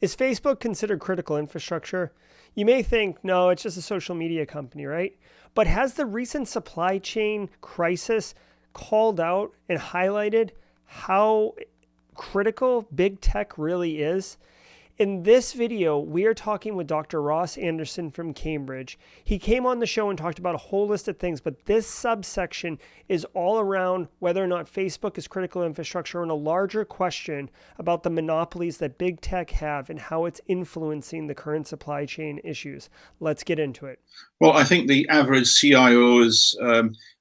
Is Facebook considered critical infrastructure? You may think, no, it's just a social media company, right? But has the recent supply chain crisis called out and highlighted how critical big tech really is? In this video, we are talking with Dr. Ross Anderson from Cambridge. He came on the show and talked about a whole list of things, but this subsection is all around whether or not Facebook is critical infrastructure and a larger question about the monopolies that big tech have and how it's influencing the current supply chain issues. Let's get into it. Well, I think the average CIO is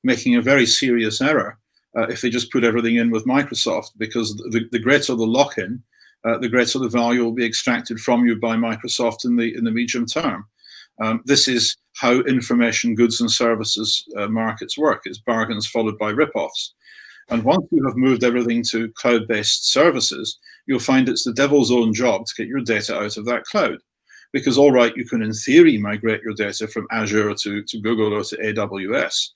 making a very serious error if they just put everything in with Microsoft, because the greater the lock-in, the greater the value will be extracted from you by Microsoft in the medium term. This is how information goods and services markets work. It's bargains followed by rip-offs. And once you have moved everything to cloud-based services, you'll find it's the devil's own job to get your data out of that cloud. Because, all right, you can in theory migrate your data from Azure to Google or to AWS,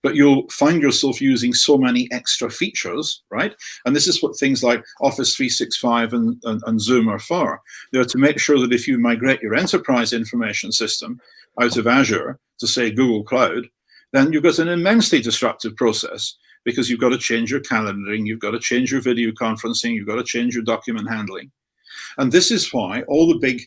but you'll find yourself using so many extra features, right? And this is what things like Office 365 and Zoom are for. They're to make sure that if you migrate your enterprise information system out of Azure to, say, Google Cloud, then you've got an immensely disruptive process, because you've got to change your calendaring, you've got to change your video conferencing, you've got to change your document handling. And this is why all the big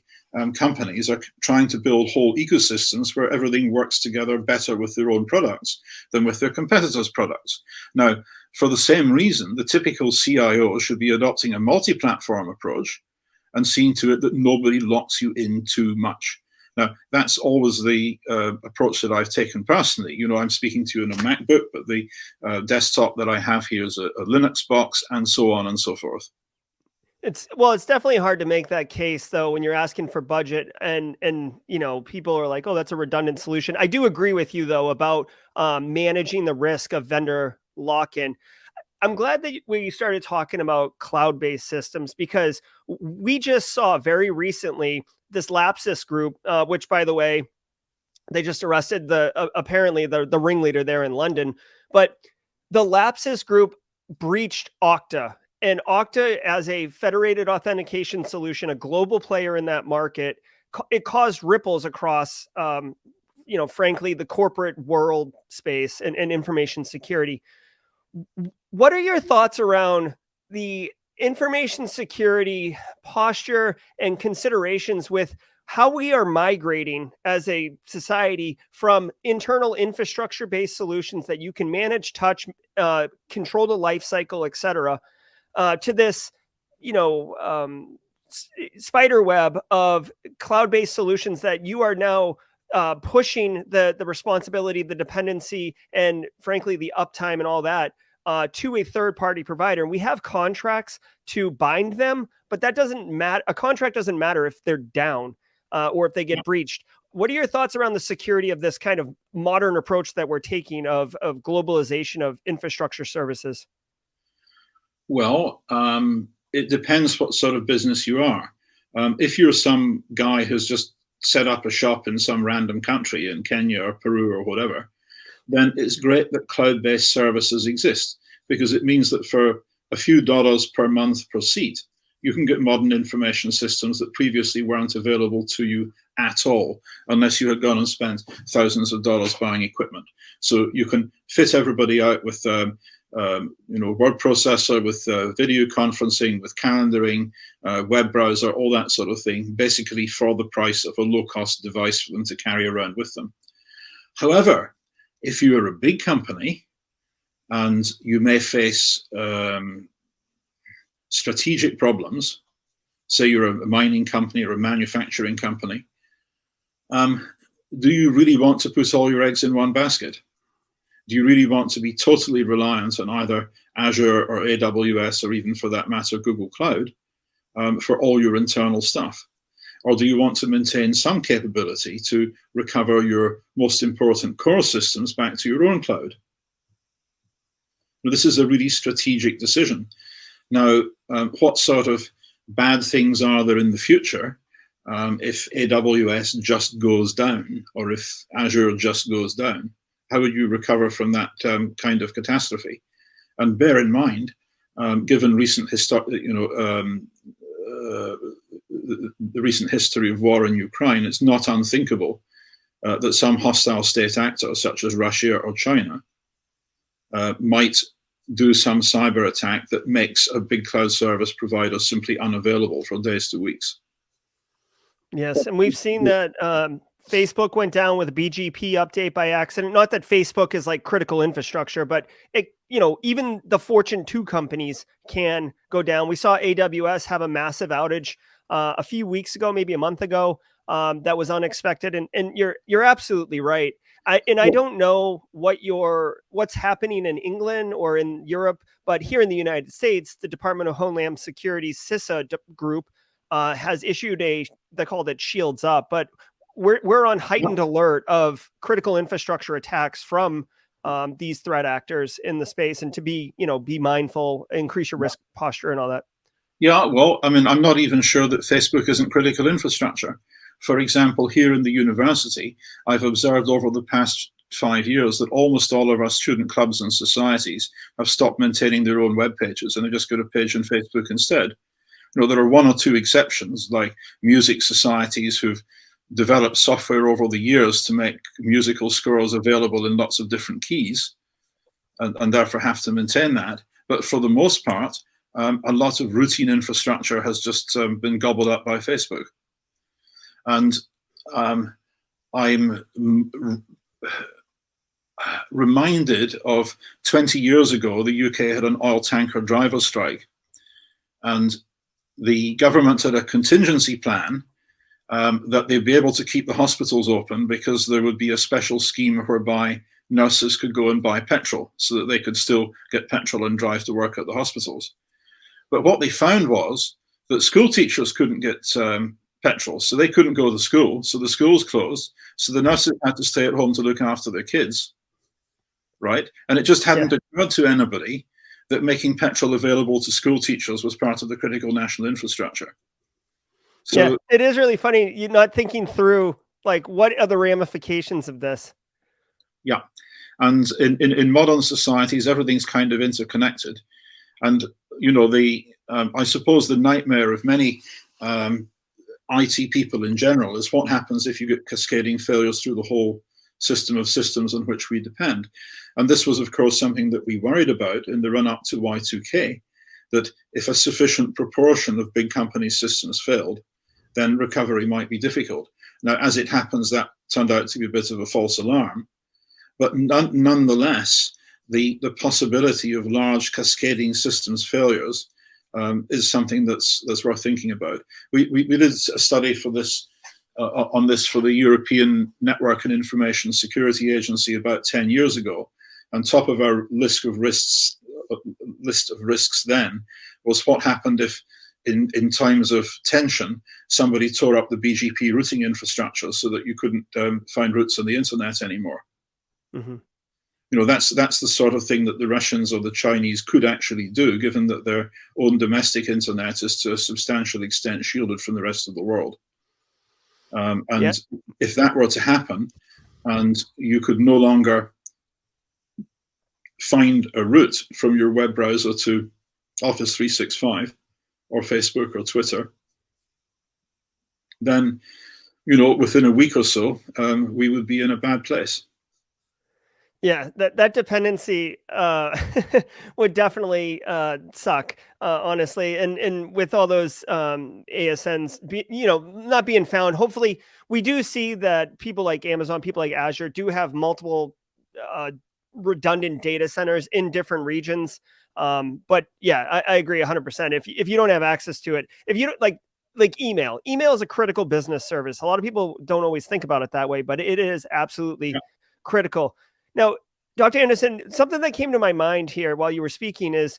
companies are trying to build whole ecosystems where everything works together better with their own products than with their competitors' products. Now, for the same reason, the typical CIO should be adopting a multi-platform approach and seeing to it that nobody locks you in too much. Now, that's always the approach that I've taken personally. You know, I'm speaking to you in a MacBook, but the desktop that I have here is a Linux box, and so on and so forth. It's definitely hard to make that case though when you're asking for budget and you know, people are like, oh, that's a redundant solution. I do agree with you though about managing the risk of vendor lock-in. I'm glad that we started talking about cloud-based systems, because we just saw very recently this Lapsus group, which, by the way, they just arrested apparently the ringleader there in London. But the Lapsus group breached Okta. And Okta, as a federated authentication solution, a global player in that market, it caused ripples across, you know, frankly, the corporate world space and information security. What are your thoughts around the information security posture and considerations with how we are migrating as a society from internal infrastructure-based solutions that you can manage, touch, control the life cycle, et cetera, to this, you know, spider web of cloud-based solutions that you are now pushing the responsibility, the dependency, and frankly, the uptime and all that to a third-party provider. And we have contracts to bind them, but that doesn't matter. A contract doesn't matter if they're down or if they get breached. What are your thoughts around the security of this kind of modern approach that we're taking of globalization of infrastructure services? Well, it depends what sort of business you are. If you're some guy who's just set up a shop in some random country in Kenya or Peru or whatever, then it's great that cloud-based services exist, because it means that for a few dollars per month per seat, you can get modern information systems that previously weren't available to you at all, unless you had gone and spent thousands of dollars buying equipment. So you can fit everybody out with you know, word processor, with video conferencing, with calendaring, web browser, all that sort of thing, basically for the price of a low-cost device for them to carry around with them. However, if you are a big company and you may face strategic problems, say you're a mining company or a manufacturing company, do you really want to put all your eggs in one basket? Do you really want to be totally reliant on either Azure or AWS, or even for that matter, Google Cloud, for all your internal stuff? Or do you want to maintain some capability to recover your most important core systems back to your own cloud? Now, this is a really strategic decision. Now, what sort of bad things are there in the future if AWS just goes down, or if Azure just goes down? How would you recover from that kind of catastrophe? And bear in mind, given recent the recent history of war in Ukraine, it's not unthinkable that some hostile state actor, such as Russia or China, might do some cyber attack that makes a big cloud service provider simply unavailable for days to weeks. Yes, and we've seen that Facebook went down with a BGP update by accident. Not that Facebook is like critical infrastructure, but it, even the Fortune 2 companies can go down. We saw AWS have a massive outage a few weeks ago, maybe a month ago. That was unexpected, and you're absolutely right. I don't know what's happening in England or in Europe, but here in the United States, the Department of Homeland Security's CISA group has issued they called it Shields Up, but we're on heightened alert of critical infrastructure attacks from these threat actors in the space, and to be mindful, increase your risk posture and all that. Yeah, well, I mean, I'm not even sure that Facebook isn't critical infrastructure. For example, here in the university, I've observed over the past 5 years that almost all of our student clubs and societies have stopped maintaining their own web pages, and they just got a page on Facebook instead. There are one or two exceptions, like music societies who've developed software over the years to make musical scores available in lots of different keys, and therefore have to maintain that. But for the most part, a lot of routine infrastructure has just been gobbled up by Facebook. And I'm reminded of 20 years ago, the UK had an oil tanker driver strike, and the government had a contingency plan that they'd be able to keep the hospitals open because there would be a special scheme whereby nurses could go and buy petrol so that they could still get petrol and drive to work at the hospitals. But what they found was that school teachers couldn't get petrol, so they couldn't go to school, so the schools closed, so the nurses had to stay at home to look after their kids, right? And it just hadn't occurred to anybody that making petrol available to school teachers was part of the critical national infrastructure. So it is really funny. You're not thinking through, like, what are the ramifications of this? Yeah. And in modern societies, everything's kind of interconnected. And, I suppose the nightmare of many IT people in general is what happens if you get cascading failures through the whole system of systems on which we depend. And this was, of course, something that we worried about in the run-up to Y2K, that if a sufficient proportion of big company systems failed, then recovery might be difficult. Now, as it happens, that turned out to be a bit of a false alarm. But nonetheless, the possibility of large cascading systems failures is something that's worth thinking about. We did a study for this on this for the European Network and Information Security Agency about 10 years ago, and top of our list of risks then was what happened if in times of tension somebody tore up the BGP routing infrastructure so that you couldn't find routes on the internet anymore. Mm-hmm. That's the sort of thing that the Russians or the Chinese could actually do, given that their own domestic internet is to a substantial extent shielded from the rest of the world. If that were to happen, and you could no longer find a route from your web browser to Office 365 or Facebook or Twitter, then, within a week or so, we would be in a bad place. Yeah, that dependency would definitely suck, honestly. And with all those ASNs, not being found, hopefully we do see that people like Amazon, people like Azure do have multiple redundant data centers in different regions. But yeah, I agree 100%. If you don't have access to it, if you don't like email is a critical business service. A lot of people don't always think about it that way, but it is absolutely critical. Now, Dr. Anderson, something that came to my mind here while you were speaking is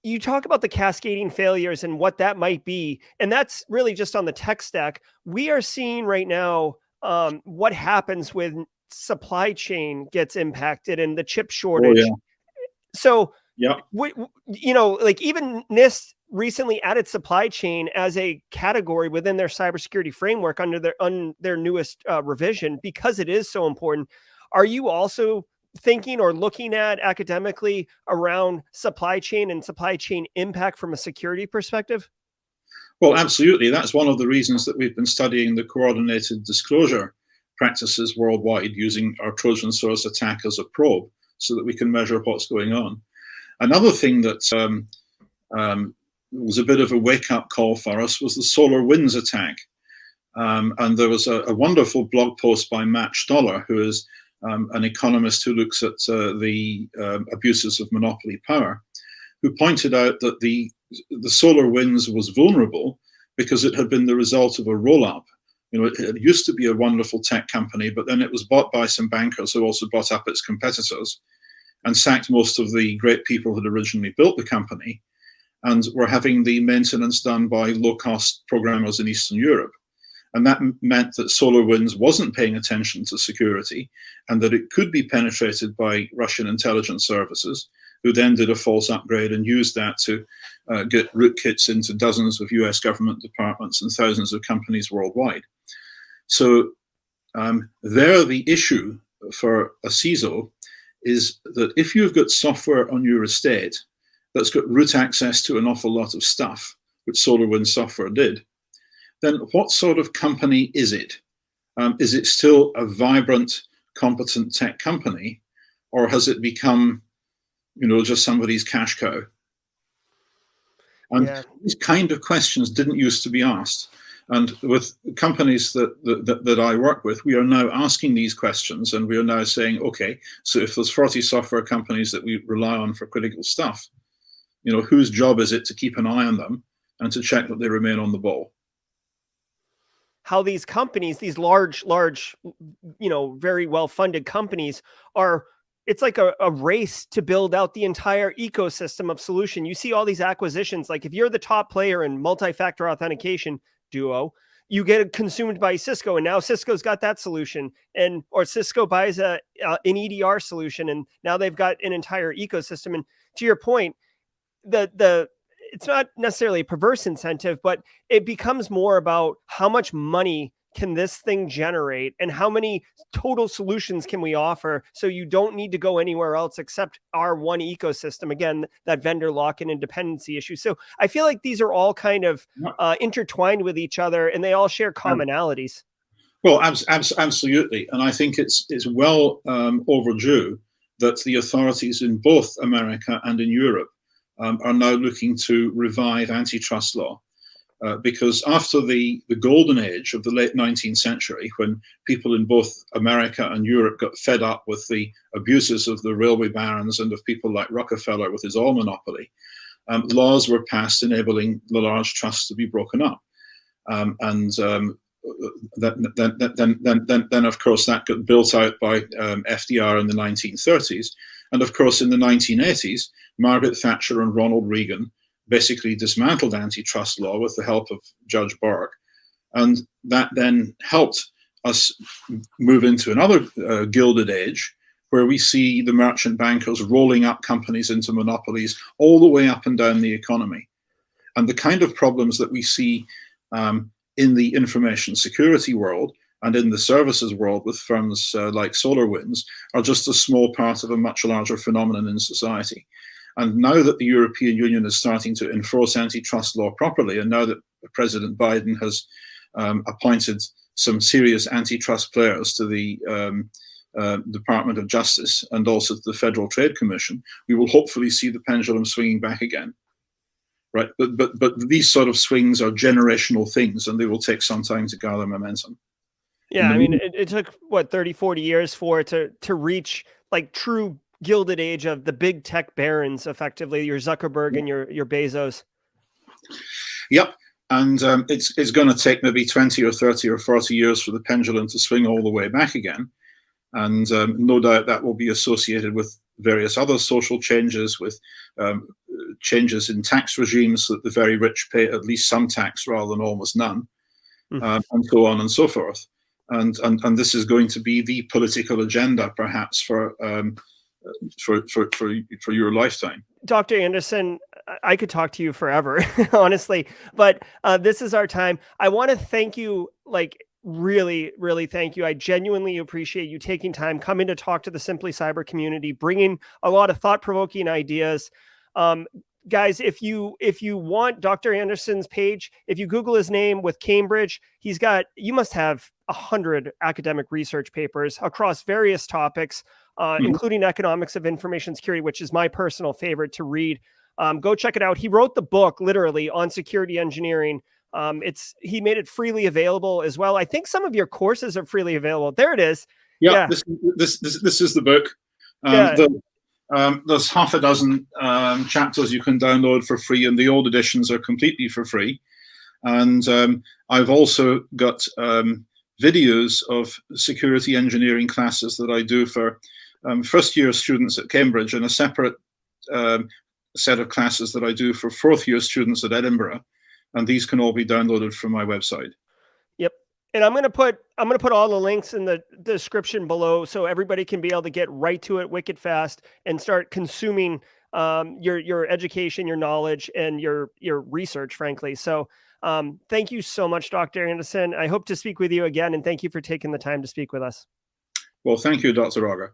you talk about the cascading failures and what that might be. And that's really just on the tech stack. We are seeing right now what happens when supply chain gets impacted and the chip shortage. Oh, yeah. So, even NIST recently added supply chain as a category within their cybersecurity framework under their newest revision because it is so important. Are you also thinking or looking at academically around supply chain and supply chain impact from a security perspective? Well, absolutely. That's one of the reasons that we've been studying the coordinated disclosure practices worldwide using our Trojan source attack as a probe so that we can measure what's going on. Another thing that was a bit of a wake-up call for us was the SolarWinds attack. And there was a wonderful blog post by Matt Stoller, who is an economist who looks at the abuses of monopoly power, who pointed out that the SolarWinds was vulnerable because it had been the result of a roll-up. You know, it used to be a wonderful tech company, but then it was bought by some bankers who also bought up its competitors and sacked most of the great people who had originally built the company, and were having the maintenance done by low-cost programmers in Eastern Europe. And that meant that SolarWinds wasn't paying attention to security, and that it could be penetrated by Russian intelligence services, who then did a false upgrade and used that to get rootkits into dozens of US government departments and thousands of companies worldwide. So there, the issue for a CISO is that if you've got software on your estate that's got root access to an awful lot of stuff, which SolarWinds software did, then what sort of company is it? Is it still a vibrant, competent tech company, or has it become, you know, just somebody's cash cow? And these kind of questions didn't used to be asked. And with companies that I work with, we are now asking these questions, and we are now saying, okay, so if there's 40 software companies that we rely on for critical stuff, you know, whose job is it to keep an eye on them and to check that they remain on the ball? How these companies, these large, you know, very well-funded companies are, it's like a race to build out the entire ecosystem of solution. You see all these acquisitions, like if you're the top player in multi-factor authentication, Duo, you get consumed by Cisco, and now Cisco's got that solution, and or Cisco buys an EDR solution, and now they've got an entire ecosystem. And to your point, the it's not necessarily a perverse incentive, but it becomes more about how much money can this thing generate and how many total solutions can we offer, so you don't need to go anywhere else except our one ecosystem. Again, that vendor lock-in and dependency issue. So I feel like these are all kind of intertwined with each other, and they all share commonalities. Well, absolutely. And I think it's well overdue that the authorities in both America and in Europe are now looking to revive antitrust law. Because after the golden age of the late 19th century, when people in both America and Europe got fed up with the abuses of the railway barons and of people like Rockefeller with his oil monopoly, laws were passed enabling the large trusts to be broken up. Then, of course, that got built out by FDR in the 1930s. And of course, in the 1980s, Margaret Thatcher and Ronald Reagan basically dismantled antitrust law with the help of Judge Burke. And that then helped us move into another gilded age, where we see the merchant bankers rolling up companies into monopolies all the way up and down the economy. And the kind of problems that we see in the information security world and in the services world with firms like SolarWinds are just a small part of a much larger phenomenon in society. And now that the European Union is starting to enforce antitrust law properly, and now that President Biden has appointed some serious antitrust players to the Department of Justice and also to the Federal Trade Commission, we will hopefully see the pendulum swinging back again. Right? But these sort of swings are generational things, and they will take some time to gather momentum. Yeah, I mean, it took, what, 30, 40 years for it to reach like true gilded age of the big tech barons, effectively, your Zuckerberg and your Bezos. Yep. And it's going to take maybe 20 or 30 or 40 years for the pendulum to swing all the way back again. And no doubt that will be associated with various other social changes, with changes in tax regimes so that the very rich pay at least some tax rather than almost none, and so on and so forth. And this is going to be the political agenda, perhaps, for your lifetime. Dr. Anderson, I could talk to you forever, honestly, but this is our time. I want to thank you, like really, really thank you. I genuinely appreciate you taking time, coming to talk to the Simply Cyber community, bringing a lot of thought-provoking ideas. guys, if you want Dr. Anderson's page, if you Google his name with Cambridge, you must have 100 academic research papers across various topics, including economics of information security, which is my personal favorite to read. Go check it out. He wrote the book literally on security engineering. He made it freely available as well. I think some of your courses are freely available. There it is. Yeah. This is the book. There's half a dozen chapters you can download for free, and the old editions are completely for free. And I've also got videos of security engineering classes that I do for first-year students at Cambridge, and a separate set of classes that I do for fourth-year students at Edinburgh. And these can all be downloaded from my website. Yep. And I'm gonna put all the links in the description below, so everybody can be able to get right to it wicked fast and start consuming your education, your knowledge, and your research, frankly. So thank you so much, Dr. Anderson. I hope to speak with you again, and thank you for taking the time to speak with us. Well, thank you, Dr. Auger.